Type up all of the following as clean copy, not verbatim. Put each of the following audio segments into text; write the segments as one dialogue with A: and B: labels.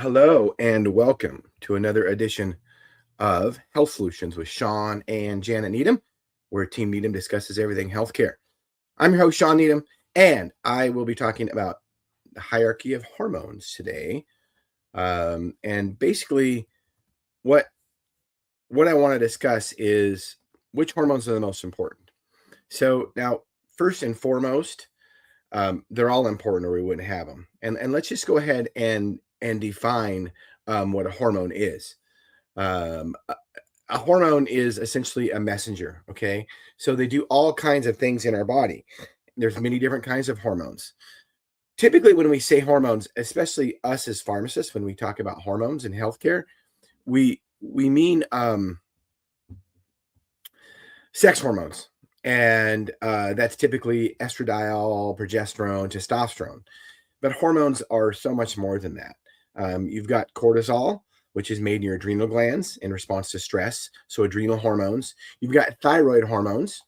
A: Hello and welcome to another edition of Health Solutions with Shawn and Janet Needham, where Team Needham discusses everything healthcare. I'm your host, Shawn Needham, and I will be talking about the hierarchy of hormones today. And basically, what I want to discuss is which hormones are the most important. So now, first and foremost, they're all important, or we wouldn't have them. And let's just go ahead and define what a hormone is. A hormone is essentially a messenger. Okay, so they do all kinds of things in our body. There's many different kinds of hormones. Typically, when we say hormones, especially us as pharmacists, when we talk about hormones in healthcare, we mean sex hormones. And that's typically estradiol, progesterone, testosterone. But hormones are so much more than that. You've got cortisol, which is made in your adrenal glands in response to stress. So adrenal hormones. You've got thyroid hormones,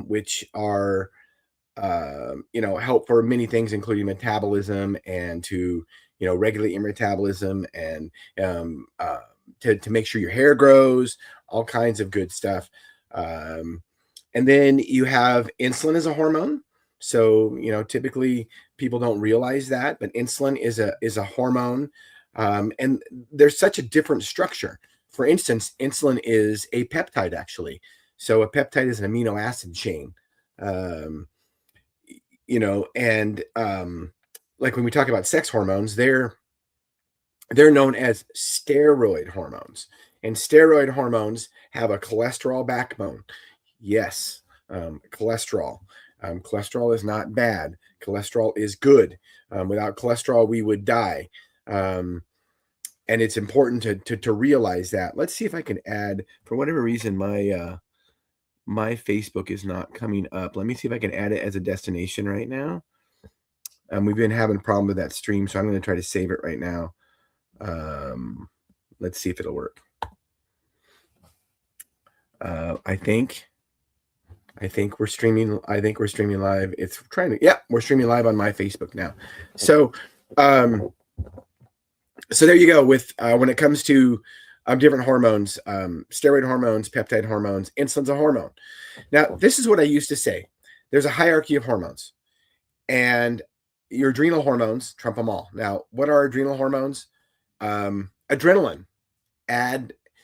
A: which are, help for many things, including metabolism and to, regulate your metabolism and to make sure your hair grows, all kinds of good stuff. And then you have insulin as a hormone. So, typically people don't realize that, but insulin is a hormone. And there's such a different structure. For instance, insulin is a peptide, actually. So a peptide is an amino acid chain. Like when we talk about sex hormones, they're known as steroid hormones. And steroid hormones have a cholesterol backbone. Yes, cholesterol. Cholesterol is not bad. Cholesterol is good. Without cholesterol, we would die. And it's important to realize that. Let's see if I can add, for whatever reason, my Facebook is not coming up. Let me see if I can add it as a destination right now. We've been having a problem with that stream, so I'm going to try to save it right now. Let's see if it'll work. I think we're streaming. I think we're streaming live. It's trying to. Yeah, we're streaming live on my Facebook now. So, so there you go. With when it comes to different hormones, steroid hormones, peptide hormones, insulin's a hormone. Now, this is what I used to say. There's a hierarchy of hormones, and your adrenal hormones trump them all. Now, what are adrenal hormones? Adrenaline.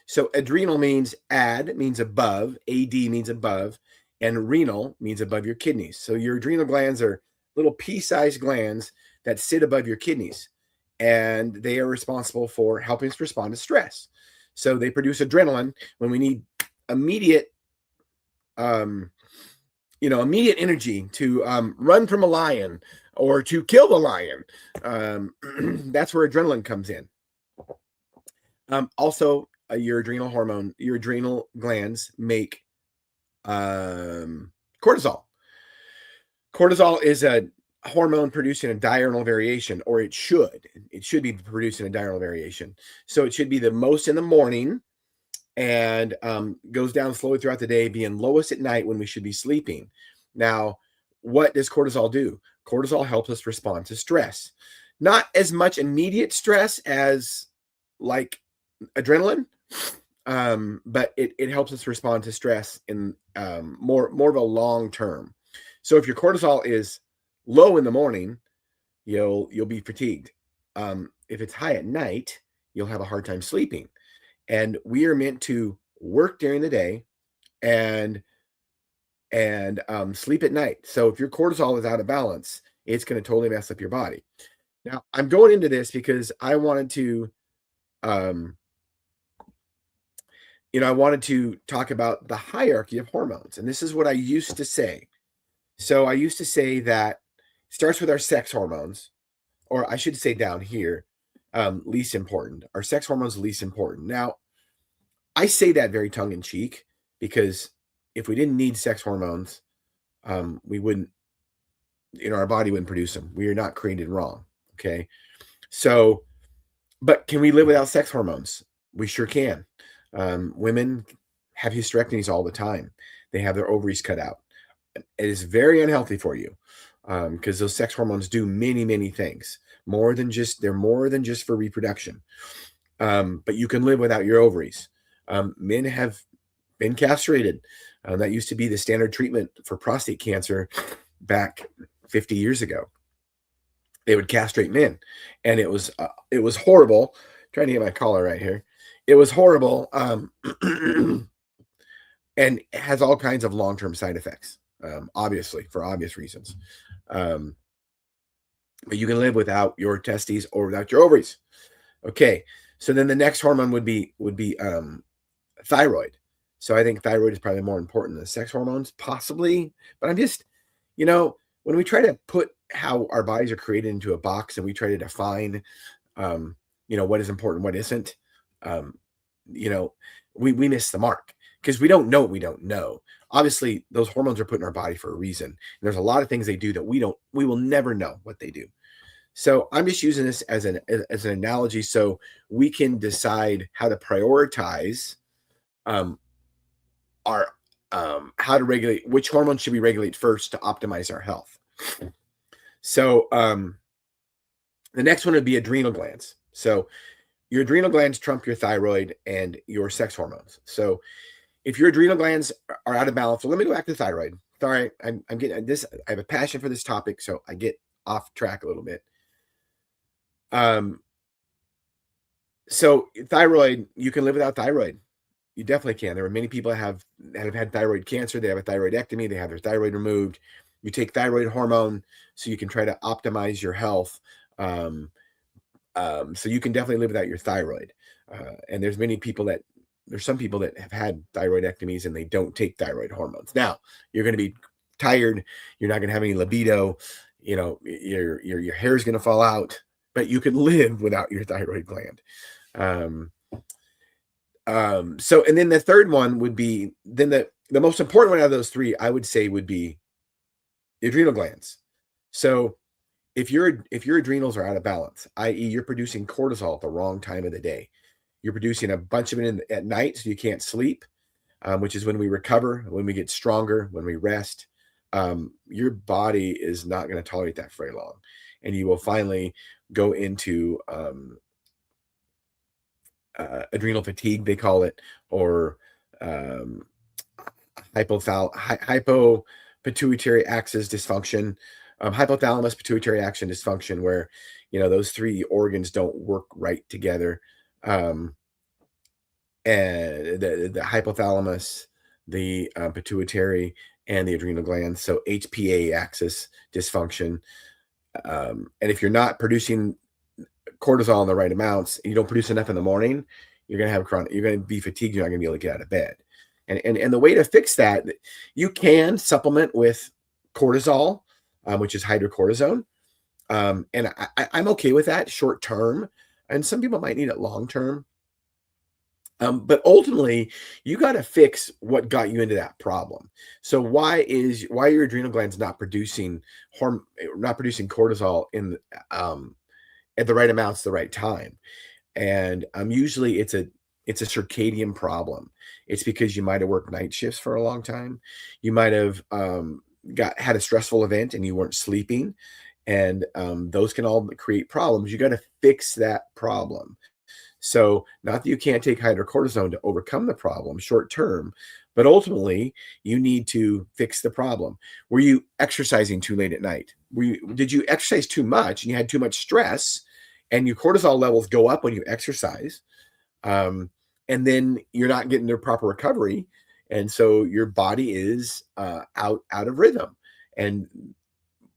A: So adrenal means means above, AD means above, and renal means above your kidneys. So your adrenal glands are little pea-sized glands that sit above your kidneys, and they are responsible for helping us respond to stress. So they produce adrenaline when we need immediate, immediate energy to run from a lion or to kill the lion. That's where adrenaline comes in. Also, your adrenal glands make cortisol. Cortisol is a hormone producing a diurnal variation, or it should be producing a diurnal variation. So it should be the most in the morning and goes down slowly throughout the day, being lowest at night when we should be sleeping. Now, what does cortisol do? Cortisol helps us respond to stress. Not as much immediate stress as like adrenaline, but it helps us respond to stress in more of a long term. So if your cortisol is low in the morning, you'll be fatigued. If it's high at night, you'll have a hard time sleeping. And we are meant to work during the day and sleep at night. So if your cortisol is out of balance, it's going to totally mess up your body. Now, I'm going into this because I wanted to I wanted to talk about the hierarchy of hormones. And this is what I used to say. So I used to say that it starts with our sex hormones, or I should say down here, least important. Our sex hormones least important. Now, I say that very tongue-in-cheek because if we didn't need sex hormones, we wouldn't, our body wouldn't produce them. We are not created wrong. Okay. So, but can we live without sex hormones? We sure can. Women have hysterectomies all the time. They have their ovaries cut out. It is very unhealthy for you because those sex hormones do many, many things. They're more than just for reproduction. But you can live without your ovaries. Men have been castrated. That used to be the standard treatment for prostate cancer back 50 years ago. They would castrate men, and it was horrible. I'm trying to get my collar right here. It was horrible, and has all kinds of long-term side effects, obviously, for obvious reasons. But you can live without your testes or without your ovaries. Okay, so then the next hormone would be thyroid. So I think thyroid is probably more important than sex hormones, possibly. But I'm just, when we try to put how our bodies are created into a box and we try to define, what is important, what isn't, we miss the mark because we don't know what we don't know. Obviously, those hormones are put in our body for a reason. And there's a lot of things they do that we will never know what they do. So I'm just using this as an analogy so we can decide how to prioritize how to regulate, which hormones should we regulate first to optimize our health. So the next one would be adrenal glands. So your adrenal glands trump your thyroid and your sex hormones. So if your adrenal glands are out of balance, so let me go back to thyroid. Sorry, I'm getting this. I have a passion for this topic, so I get off track a little bit. So thyroid, you can live without thyroid. You definitely can. There are many people that have had thyroid cancer. They have a thyroidectomy. They have their thyroid removed. You take thyroid hormone so you can try to optimize your health. So you can definitely live without your thyroid. And there's some people that have had thyroidectomies and they don't take thyroid hormones. Now, you're going to be tired. You're not going to have any libido. Your hair is going to fall out, but you can live without your thyroid gland. So, and then the third one would be, then the most important one out of those three, I would say, would be the adrenal glands. So if your adrenals are out of balance, i.e. you're producing cortisol at the wrong time of the day, you're producing a bunch of it at night, so you can't sleep, which is when we recover, when we get stronger, when we rest, your body is not going to tolerate that for very long. And you will finally go into adrenal fatigue, they call it, or hypopituitary axis dysfunction, hypothalamus pituitary axis dysfunction, where those three organs don't work right together, and the hypothalamus, the pituitary, and the adrenal glands. So HPA axis dysfunction, and if you're not producing cortisol in the right amounts, you don't produce enough in the morning, you're going to be fatigued. You're not going to be able to get out of bed. And the way to fix that, you can supplement with cortisol, which is hydrocortisone. And I'm okay with that short term. And some people might need it long term. But ultimately, you got to fix what got you into that problem. So why are your adrenal glands not producing cortisol in at the right amounts, the right time? And usually it's a circadian problem. It's because you might have worked night shifts for a long time. You might have had a stressful event and you weren't sleeping, and those can all create problems. You got to fix that problem. So not that you can't take hydrocortisone to overcome the problem short term, but ultimately you need to fix the problem. Were you exercising too late at night? Did you exercise too much and you had too much stress, and your cortisol levels go up when you exercise? And then you're not getting the proper recovery. And so your body is out of rhythm, and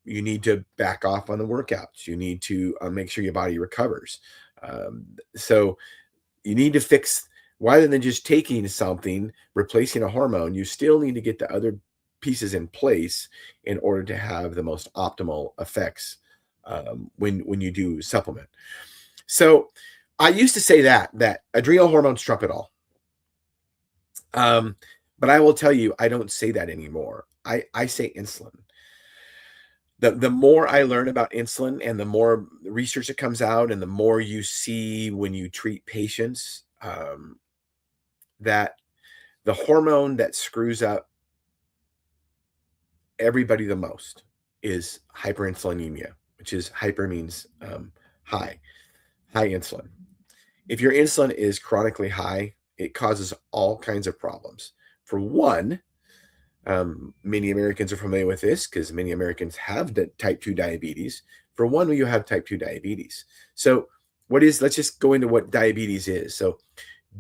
A: you need to back off on the workouts. You need to make sure your body recovers. So you need to fix, rather than just taking something, replacing a hormone, you still need to get the other pieces in place in order to have the most optimal effects when you do supplement. So I used to say that adrenal hormones trump it all. But I will tell you, I don't say that anymore. I say insulin. The more I learn about insulin and the more research that comes out and the more you see when you treat patients, that the hormone that screws up everybody the most is hyperinsulinemia. which is hyper means high insulin. If your insulin is chronically high, it causes all kinds of problems. For one, many Americans are familiar with this because many Americans have type 2 diabetes. For one, you have type 2 diabetes. So let's just go into what diabetes is. So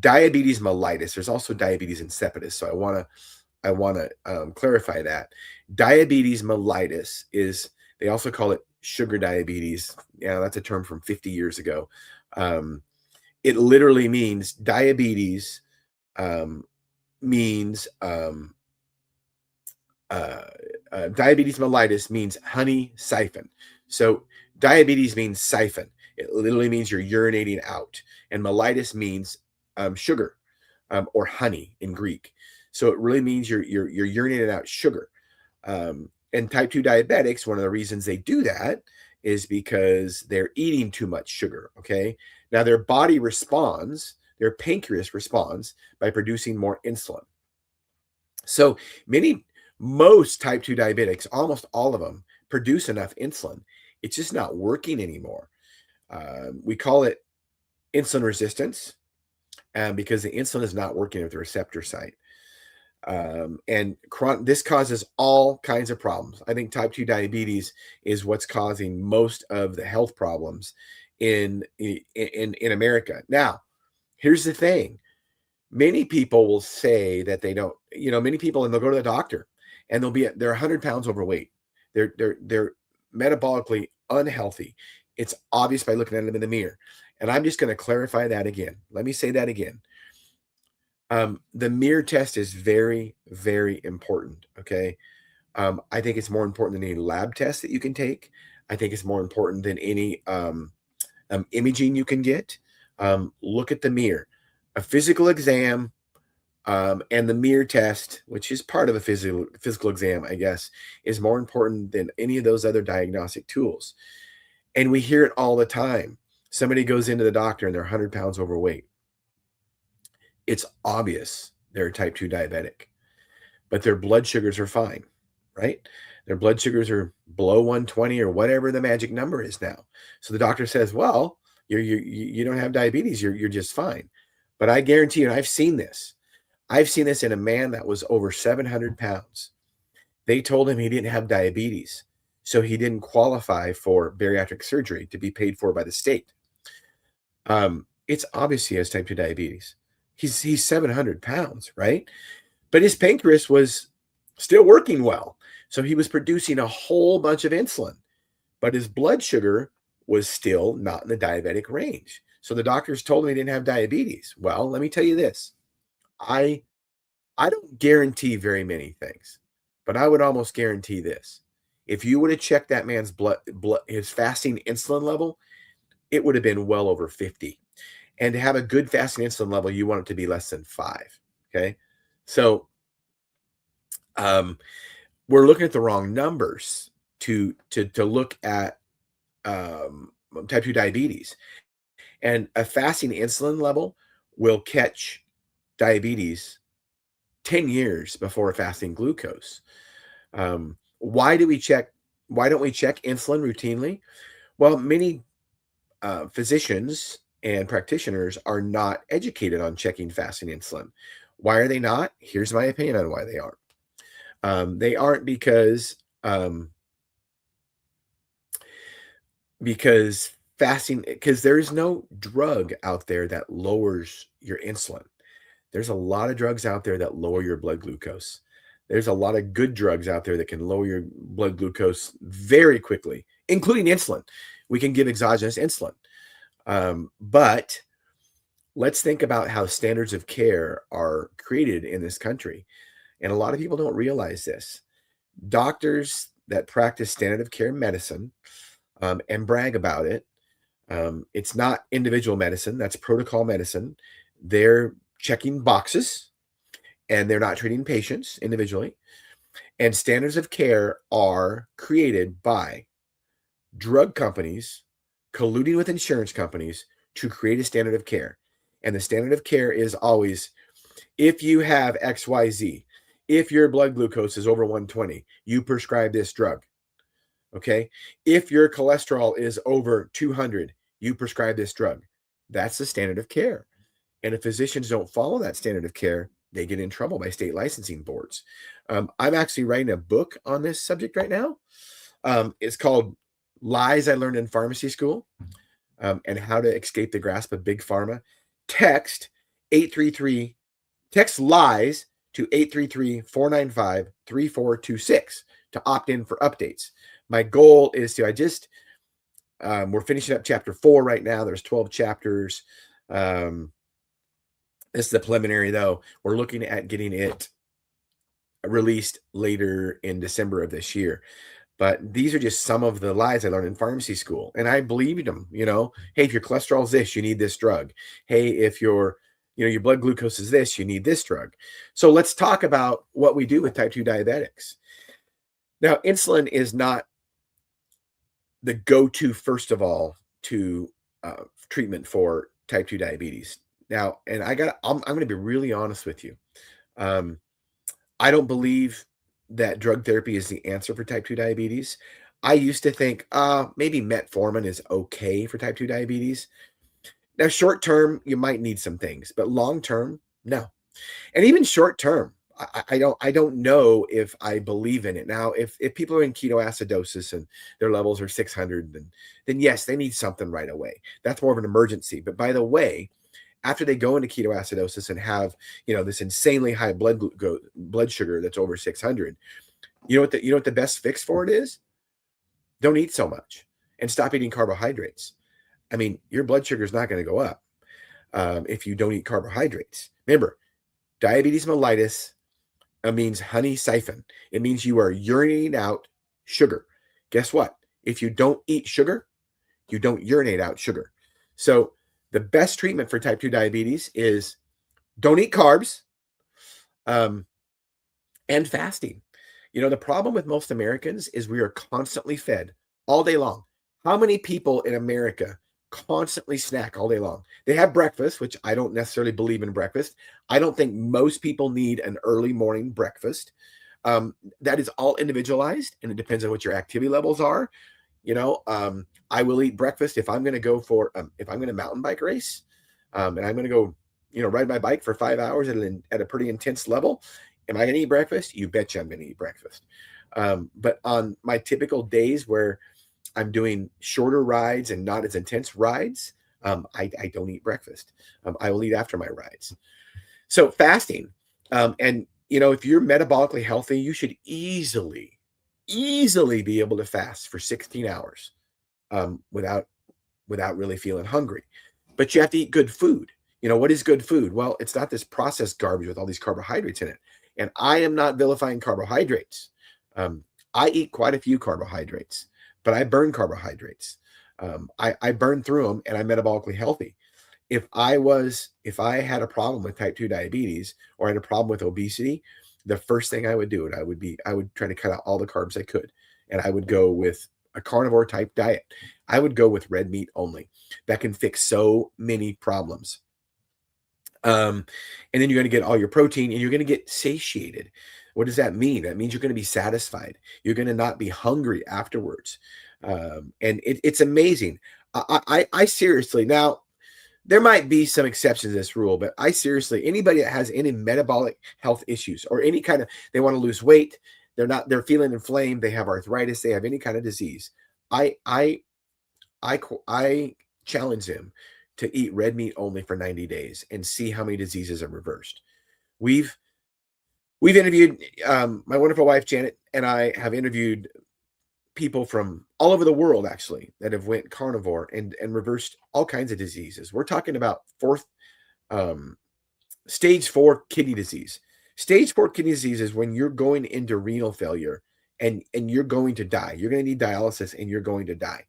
A: diabetes mellitus, there's also diabetes insipidus. So I want to clarify that. Diabetes mellitus they also call it sugar diabetes. Yeah, that's a term from 50 years ago. It literally means diabetes diabetes mellitus means honey siphon. So diabetes means siphon. It literally means you're urinating out. And mellitus means sugar or honey in Greek. So it really means you're urinating out sugar. And type 2 diabetics, one of the reasons they do that is because they're eating too much sugar, okay? Now their body responds, their pancreas responds by producing more insulin. So most type 2 diabetics, almost all of them, produce enough insulin. It's just not working anymore. We call it insulin resistance because the insulin is not working at the receptor site. And this causes all kinds of problems. I think type 2 diabetes is what's causing most of the health problems in America. Now, here's the thing. Many people will say that they don't, many people, and they'll go to the doctor and they're 100 pounds overweight. They're metabolically unhealthy. It's obvious by looking at them in the mirror. And I'm just going to clarify that again. Let me say that again. The mirror test is very, very important. Okay. I think it's more important than any lab test that you can take. I think it's more important than any imaging you can get. Look at the mirror. A physical exam and the mirror test, which is part of a physical exam, I guess, is more important than any of those other diagnostic tools. And we hear it all the time. Somebody goes into the doctor and they're 100 pounds overweight. It's obvious they're type 2 diabetic, but their blood sugars are fine, right? Their blood sugars are below 120 or whatever the magic number is now. So the doctor says, well, you don't have diabetes. You're just fine. But I guarantee you, and I've seen this in a man that was over 700 pounds. They told him he didn't have diabetes, so he didn't qualify for bariatric surgery to be paid for by the state. It's obvious he has type 2 diabetes. He's 700 pounds, right? But his pancreas was still working well. So he was producing a whole bunch of insulin, but his blood sugar was still not in the diabetic range. So the doctors told him he didn't have diabetes. Well, let me tell you this. I don't guarantee very many things, but I would almost guarantee this. If you would have checked that man's his fasting insulin level, it would have been well over 50. And to have a good fasting insulin level, you want it to be less than 5. Okay. So we're looking at the wrong numbers to look at type 2 diabetes. And a fasting insulin level will catch diabetes 10 years before a fasting glucose. Why don't we check insulin routinely? Well, many physicians and practitioners are not educated on checking fasting insulin. Why are they not? Here's my opinion on why they aren't. They aren't because there is no drug out there that lowers your insulin. There's a lot of drugs out there that lower your blood glucose. There's a lot of good drugs out there that can lower your blood glucose very quickly, including insulin. We can give exogenous insulin. But let's think about how standards of care are created in this country. And a lot of people don't realize this. Doctors that practice standard of care medicine and brag about it, it's not individual medicine, that's protocol medicine. They're checking boxes and they're not treating patients individually. And standards of care are created by drug companies colluding with insurance companies to create a standard of care. And the standard of care is always, if you have XYZ, if your blood glucose is over 120, you prescribe this drug. Okay. If your cholesterol is over 200, you prescribe this drug. That's the standard of care. And if physicians don't follow that standard of care, they get in trouble by state licensing boards. I'm actually writing a book on this subject right now. It's called Lies I Learned in Pharmacy School, and How to Escape the Grasp of Big Pharma. Text 833, text lies to 833-495-3426 to opt in for updates. My goal is to, we're finishing up chapter 4 right now. There's 12 chapters. This is the preliminary, though. We're looking at getting it released later in December of this year. But these are just some of the lies I learned in pharmacy school. And I believed them, Hey, if your cholesterol is this, you need this drug. Hey, if your blood glucose is this, you need this drug. So let's talk about what we do with type 2 diabetics. Now, insulin is not the go-to, first of all, to treatment for type 2 diabetes. Now, and I'm going to be really honest with you. I don't believe that drug therapy is the answer for type 2 diabetes. I used to think maybe metformin is okay for type 2 diabetes. Now, short term, you might need some things, but long term, no. And even short term, I don't know if I believe in it. Now, if people are in ketoacidosis and their levels are 600, then yes, they need something right away. That's more of an emergency. But by the way, after they go into ketoacidosis and have, this insanely high blood sugar that's over 600, you know what the best fix for it is? Don't eat so much and stop eating carbohydrates. I mean, your blood sugar is not going to go up if you don't eat carbohydrates. Remember, diabetes mellitus means honey siphon. It means you are urinating out sugar. Guess what? If you don't eat sugar, you don't urinate out sugar. So the best treatment for type 2 diabetes is don't eat carbs and fasting. The problem with most Americans is we are constantly fed all day long. How many people in America constantly snack all day long? They have breakfast, which I don't necessarily believe in breakfast. I don't think most people need an early morning breakfast. That is all individualized, and it depends on what your activity levels are. I will eat breakfast if I'm going to go for, if I'm going to mountain bike race, and I'm going to go, ride my bike for 5 hours at a pretty intense level. Am I going to eat breakfast? You betcha I'm going to eat breakfast. But on my typical days where I'm doing shorter rides and not as intense rides, I don't eat breakfast. I will eat after my rides. So fasting, and if you're metabolically healthy, you should easily be able to fast for 16 hours without really feeling hungry. But you have to eat good food. What is good food? Well, it's not this processed garbage with all these carbohydrates in it. And I am not vilifying carbohydrates. I eat quite a few carbohydrates, but I burn carbohydrates. I burn through them, and I'm metabolically healthy. If I had a problem with type 2 diabetes or I had a problem with obesity, the first thing I would do, I would try to cut out all the carbs I could. And I would go with a carnivore type diet. I would go with red meat only. That can fix so many problems. And then you're going to get all your protein and you're going to get satiated. What does that mean? That means you're going to be satisfied. You're going to not be hungry afterwards. And it's amazing. I seriously, now, there might be some exceptions to this rule, but I seriously, anybody that has any metabolic health issues or any kind of, they want to lose weight, they're feeling inflamed, they have arthritis, they have any kind of disease, I challenge them to eat red meat only for 90 days and see how many diseases are reversed. We've interviewed, my wonderful wife, Janet, and I have interviewed people from all over the world, actually, that have went carnivore and reversed all kinds of diseases. We're talking about stage 4 kidney disease. Stage 4 kidney disease is when you're going into renal failure and you're going to die. You're going to need dialysis and you're going to die.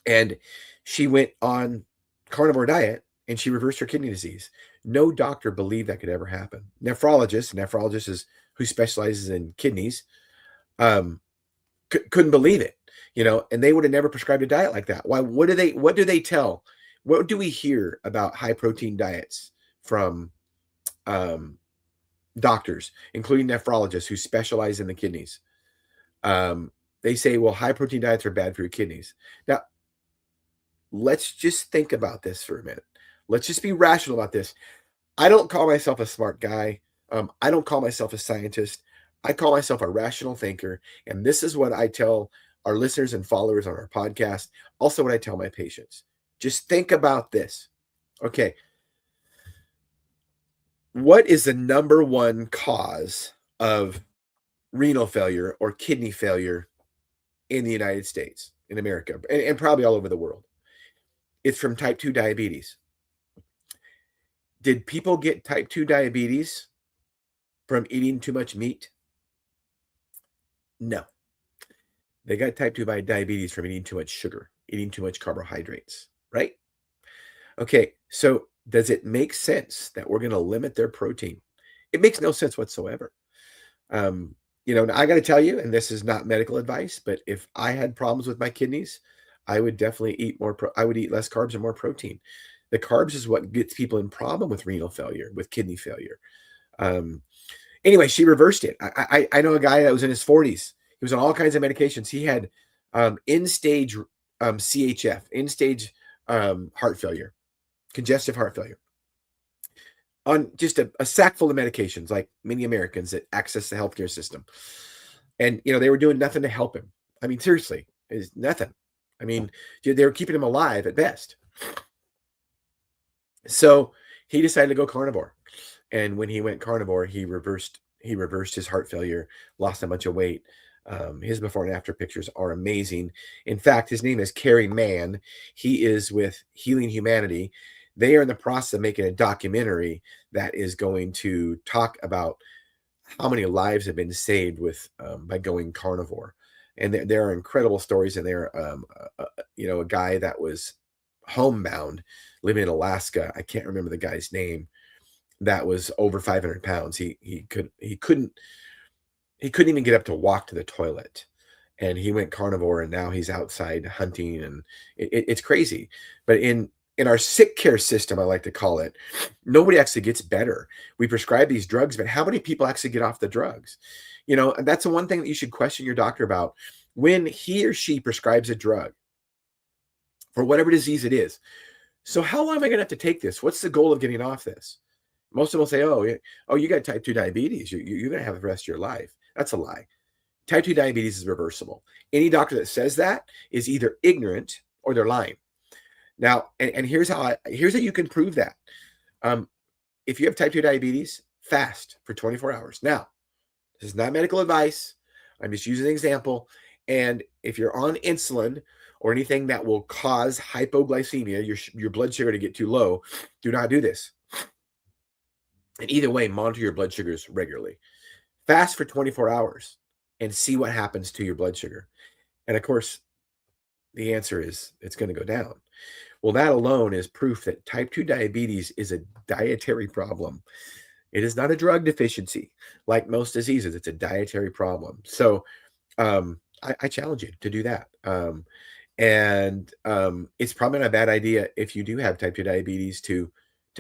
A: And she went on carnivore diet and she reversed her kidney disease. No doctor believed that could ever happen. Nephrologist is who specializes in kidneys, couldn't believe it, and they would have never prescribed a diet like that. Why? What do they tell? What do we hear about high protein diets from doctors, including nephrologists who specialize in the kidneys? They say, well, high protein diets are bad for your kidneys. Now, let's just think about this for a minute. Let's just be rational about this. I don't call myself a smart guy. I don't call myself a scientist. I call myself a rational thinker. And this is what I tell our listeners and followers on our podcast. Also, what I tell my patients. Just think about this. Okay. What is the number one cause of renal failure or kidney failure in the United States, in America, and probably all over the world? It's from type 2 diabetes. Did people get type 2 diabetes from eating too much meat? No. They got type 2 diabetes from eating too much sugar, eating too much carbohydrates, right? Okay, so does it make sense that we're going to limit their protein? It makes no sense whatsoever. I got to tell you, and this is not medical advice, but if I had problems with my kidneys, I would definitely eat more. I would eat less carbs and more protein. The carbs is what gets people in problem with renal failure, with kidney failure. Anyway, she reversed it. I know a guy that was in his 40s. He was on all kinds of medications. He had end-stage CHF, end-stage heart failure, congestive heart failure, on just a sack full of medications, like many Americans that access the healthcare system. And, they were doing nothing to help him. I mean, seriously, it's nothing. I mean, they were keeping him alive at best. So he decided to go carnivore. And when he went carnivore, he reversed his heart failure, lost a bunch of weight. His before and after pictures are amazing. In fact, his name is Kerry Mann. He is with Healing Humanity. They are in the process of making a documentary that is going to talk about how many lives have been saved by going carnivore. And there are incredible stories in there. A guy that was homebound, living in Alaska. I can't remember the guy's name. That was over 500 pounds. He couldn't even get up to walk to the toilet, and he went carnivore, and now he's outside hunting, and it's crazy. But in our sick care system, I like to call it, nobody actually gets better. We prescribe these drugs, but how many people actually get off the drugs? And that's the one thing that you should question your doctor about when he or she prescribes a drug for whatever disease it is. So how long am I going to have to take this? What's the goal of getting off this? Most of them will say, oh, you got type 2 diabetes. You're going to have it the rest of your life. That's a lie. Type 2 diabetes is reversible. Any doctor that says that is either ignorant or they're lying. Now, and here's how you can prove that. If you have type 2 diabetes, fast for 24 hours. Now, this is not medical advice. I'm just using an example. And if you're on insulin or anything that will cause hypoglycemia, your blood sugar to get too low, do not do this. And either way, monitor your blood sugars regularly. Fast for 24 hours and see what happens to your blood sugar. And of course, the answer is it's going to go down. Well, that alone is proof that type 2 diabetes is a dietary problem. It is not a drug deficiency. Like most diseases, it's a dietary problem. So I challenge you to do that. It's probably not a bad idea if you do have type 2 diabetes to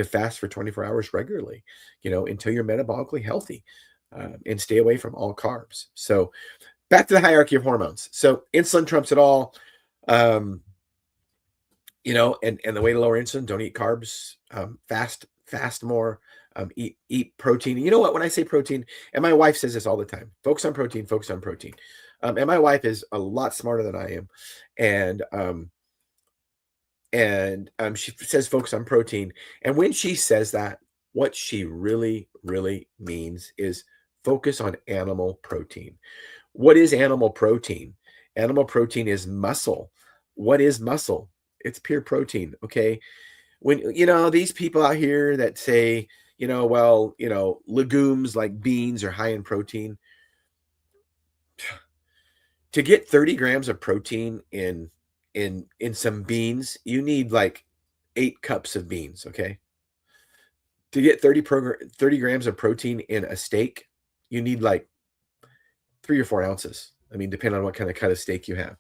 A: fast for 24 hours regularly, until you're metabolically healthy, and stay away from all carbs. So back to the hierarchy of hormones. So insulin trumps it all. And the way to lower insulin, don't eat carbs, fast more, eat protein. You know what, when I say protein, and my wife says this all the time, focus on protein. And my wife is a lot smarter than I am. And she says focus on protein. And when she says that, what she really, really means is focus on animal protein. What is animal protein? Animal protein is muscle. What is muscle? It's pure protein. Okay. When, these people out here that say, legumes like beans are high in protein. To get 30 grams of protein in some beans, you need like 8 cups of beans. Okay. To get 30 grams of protein in a steak, you need like 3 or 4 ounces. I mean, depending on what kind of cut of steak you have.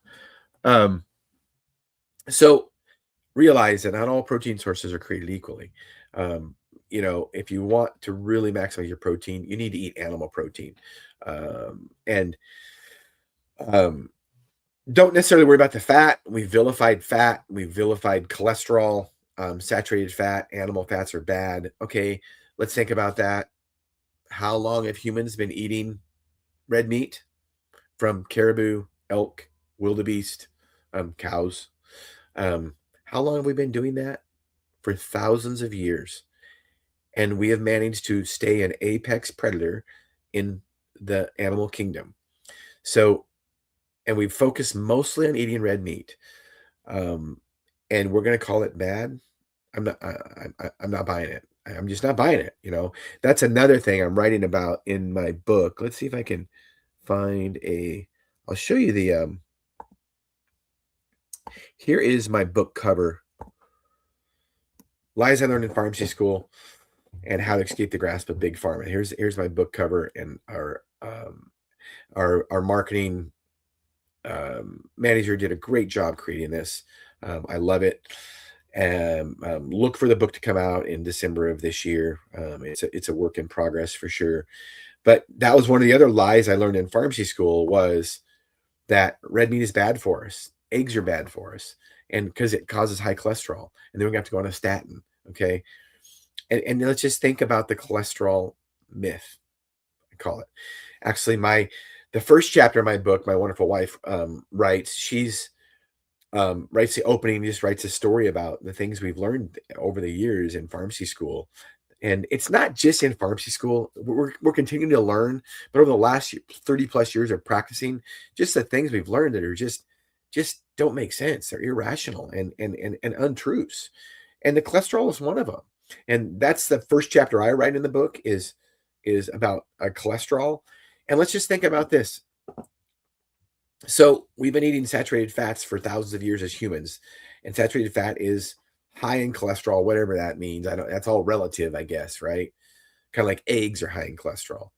A: So realize that not all protein sources are created equally. If you want to really maximize your protein, you need to eat animal protein. And Don't necessarily worry about the fat. We vilified fat. We vilified cholesterol. Saturated fat, animal fats are bad. Okay, let's think about that. How long have humans been eating red meat? From caribou, elk, wildebeest, cows. How long have we been doing that? For thousands of years. And we have managed to stay an apex predator in the animal kingdom. So, and we focus mostly on eating red meat. And we're going to call it bad. I'm not buying it. I'm just not buying it. You know, that's another thing I'm writing about in my book. Let's see if I can find I'll show you here is my book cover. Lies I Learned in Pharmacy School and How to Escape the Grasp of Big Pharma. Here's my book cover, and our marketing manager did a great job creating this. I love it. And look for the book to come out in December of this year. It's a work in progress for sure. But that was one of the other lies I learned in pharmacy school, was that red meat is bad for us. Eggs are bad for us, and because it causes high cholesterol, and then we have to go on a statin. Okay. And let's just think about the cholesterol myth, I call it. Actually, the first chapter of my book, my wonderful wife writes. She's writes the opening, just writes a story about the things we've learned over the years in pharmacy school. And it's not just in pharmacy school. We're continuing to learn, but over the last 30 plus years of practicing, just the things we've learned that are just don't make sense. They're irrational and untruths. And the cholesterol is one of them. And that's the first chapter I write in the book is about cholesterol. And let's just think about this. So we've been eating saturated fats for thousands of years as humans, and saturated fat is high in cholesterol, whatever that means. That's all relative, I guess, right? Kind of like eggs are high in cholesterol.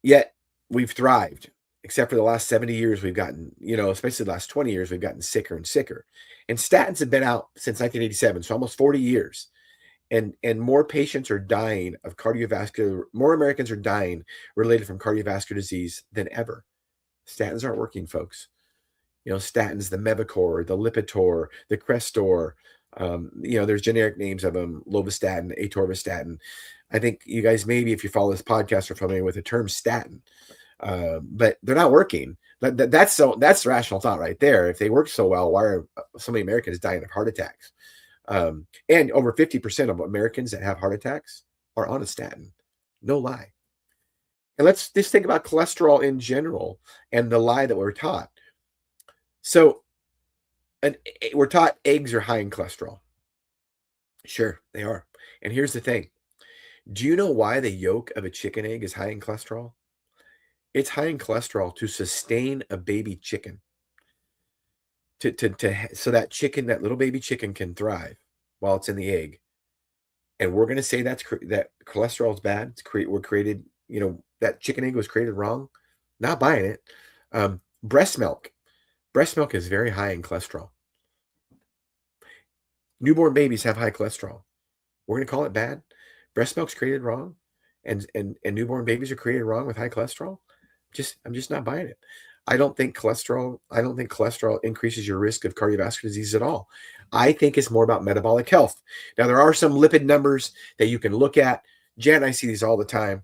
A: Yet we've thrived, except for the last 70 years, we've gotten, especially the last 20 years, we've gotten sicker and sicker. And statins have been out since 1987, so almost 40 years. And more patients are dying of more Americans are dying related from cardiovascular disease than ever. Statins aren't working, folks. Statins, the Mevacor, the Lipitor, the Crestor. There's generic names of them: lovastatin, atorvastatin. I think you guys, maybe if you follow this podcast, are familiar with the term statin, but they're not working. That's rational thought right there. If they work so well, why are so many Americans dying of heart attacks? And over 50% of Americans that have heart attacks are on a statin. No lie. And let's just think about cholesterol in general and the lie that we're taught. So we're taught eggs are high in cholesterol. Sure, they are. And here's the thing. Do you know why the yolk of a chicken egg is high in cholesterol? It's high in cholesterol to sustain a baby chicken. So that little baby chicken can thrive while it's in the egg. And we're going to say that cholesterol is bad. We're created, that chicken egg was created wrong. Not buying it. Breast milk is very high in cholesterol. Newborn babies have high cholesterol. We're going to call it bad. Breast milk's created wrong, and newborn babies are created wrong with high cholesterol. I'm just not buying it. I don't think cholesterol increases your risk of cardiovascular disease at all. I think it's more about metabolic health. Now, there are some lipid numbers that you can look at. Jan and I see these all the time.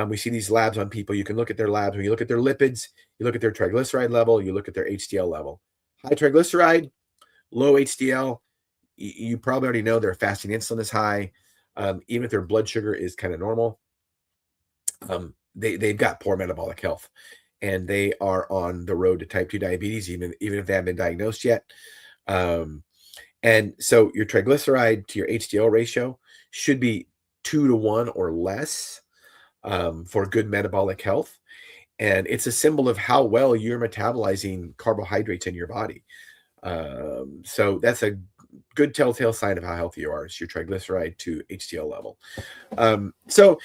A: We see these labs on people. You can look at their labs. When you look at their lipids, you look at their triglyceride level, you look at their HDL level. High triglyceride, low HDL, you probably already know their fasting insulin is high. Even if their blood sugar is kind of normal, they've got poor metabolic health, and they are on the road to type 2 diabetes, even if they haven't been diagnosed yet. And so your triglyceride to your HDL ratio should be 2 to 1 or less for good metabolic health. And it's a symbol of how well you're metabolizing carbohydrates in your body. So that's a good telltale sign of how healthy you are. It's your triglyceride to HDL level. So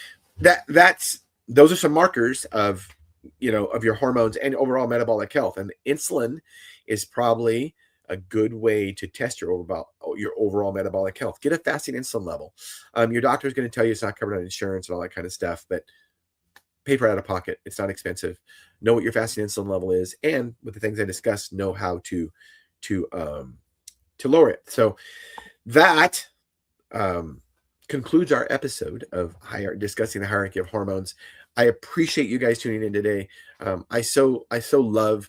A: those are some markers of your hormones and overall metabolic health. And insulin is probably a good way to test your overall metabolic health. Get a fasting insulin level. Your doctor is going to tell you it's not covered on insurance and all that kind of stuff, but pay for it out of pocket. It's not expensive. Know what your fasting insulin level is, and with the things I discussed, know how to lower it. So that concludes our episode of discussing the hierarchy of hormones. I appreciate you guys tuning in today. I so love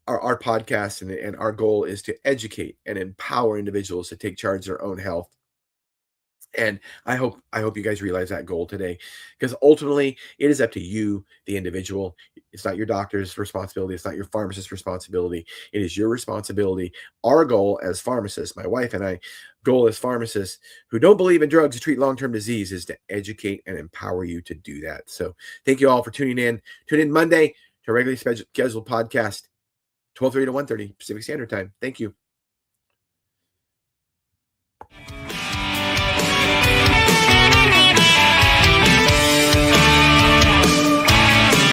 A: our podcast, and our goal is to educate and empower individuals to take charge of their own health. And I hope you guys realize that goal today, because ultimately it is up to you, the individual. It's not your doctor's responsibility. It's not your pharmacist's responsibility. It is your responsibility. Our goal as pharmacists, my wife and I, goal as pharmacists who don't believe in drugs to treat long-term disease, is to educate and empower you to do that. So thank you all for tuning in. Tune in Monday to a regularly scheduled podcast, 12:30 to 1:30 Pacific Standard Time. Thank you.